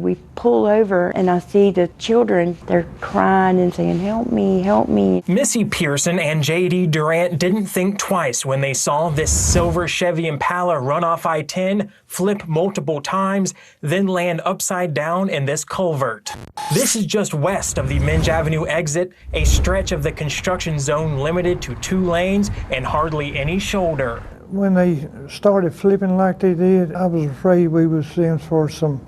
We pull over and I see the children, they're crying and saying, "Help me, help me." Missy Pearson and J.D. Durant didn't think twice when they saw this silver Chevy Impala run off I-10, flip multiple times, then land upside down in this culvert. This is just west of the Minge Avenue exit, a stretch of the construction zone limited to 2 lanes and hardly any shoulder. When they started flipping like they did, I was afraid we was in for some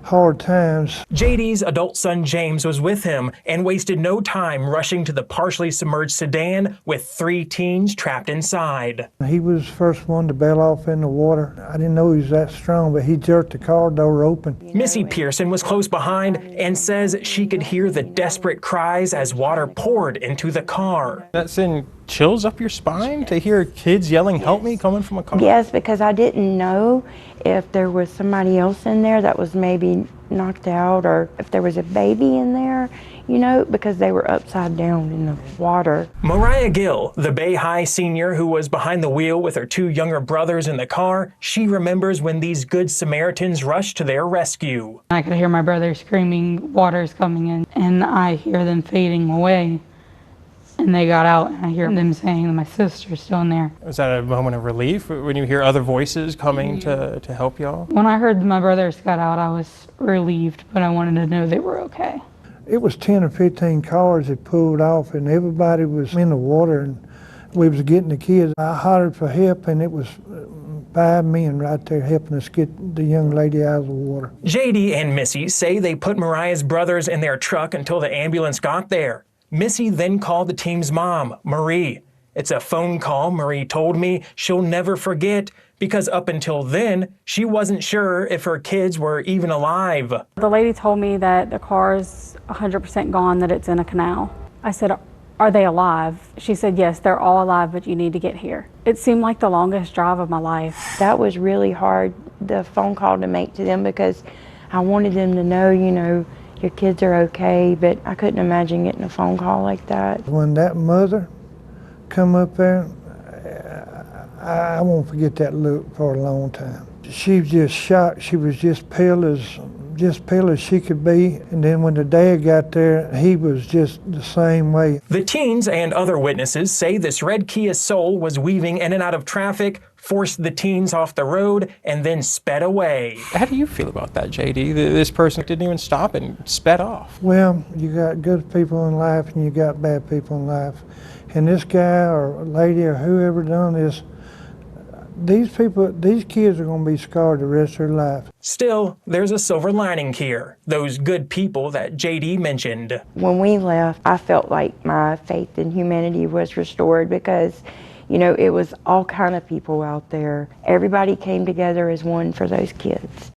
hard times. JD's adult son James was with him and wasted no time rushing to the partially submerged sedan with 3 teens trapped inside. He was the first one to bail off in the water. I didn't know he was that strong, but he jerked the car door open. Missy Pearson was close behind and says she could hear the desperate cries as water poured into the car. That sent chills up your spine to hear kids yelling, "Help me," coming from a car? Yes, because I didn't know if there was somebody else in there that was maybe knocked out or if there was a baby in there, you know, because they were upside down in the water. Mariah Gill, the Bay High senior who was behind the wheel with her 2 younger brothers in the car, she remembers when these good Samaritans rushed to their rescue. I could hear my brother screaming, "Water's coming in," and I hear them fading away. And they got out, and I hear them saying that my sister's still in there. Was that a moment of relief when you hear other voices coming to help y'all? When I heard my brothers got out, I was relieved, but I wanted to know they were okay. It was 10 or 15 cars that pulled off, and everybody was in the water, and we was getting the kids. I hollered for help, and it was 5 men right there helping us get the young lady out of the water. JD and Missy say they put Mariah's brothers in their truck until the ambulance got there. Missy then called the team's mom, Marie. It's a phone call Marie told me she'll never forget because up until then, she wasn't sure if her kids were even alive. The lady told me that the car's 100% gone, that it's in a canal. I said, "Are they alive?" She said, "Yes, they're all alive, but you need to get here." It seemed like the longest drive of my life. That was really hard, the phone call to make to them, because I wanted them to know, you know, your kids are okay, but I couldn't imagine getting a phone call like that. When that mother come up there, I won't forget that look for a long time. She was just shocked. She was just pale as she could be. And then when the dad got there, he was just the same way. The teens and other witnesses say this red Kia Soul was weaving in and out of traffic, forced the teens off the road, and then sped away. How do you feel about that, JD? This person didn't even stop and sped off. Well, you got good people in life and you got bad people in life. And this guy or lady or whoever done this, these kids are going to be scarred the rest of their life. Still, there's a silver lining here. Those good people that JD mentioned. When we left, I felt like my faith in humanity was restored because, you know, it was all kind of people out there. Everybody came together as one for those kids.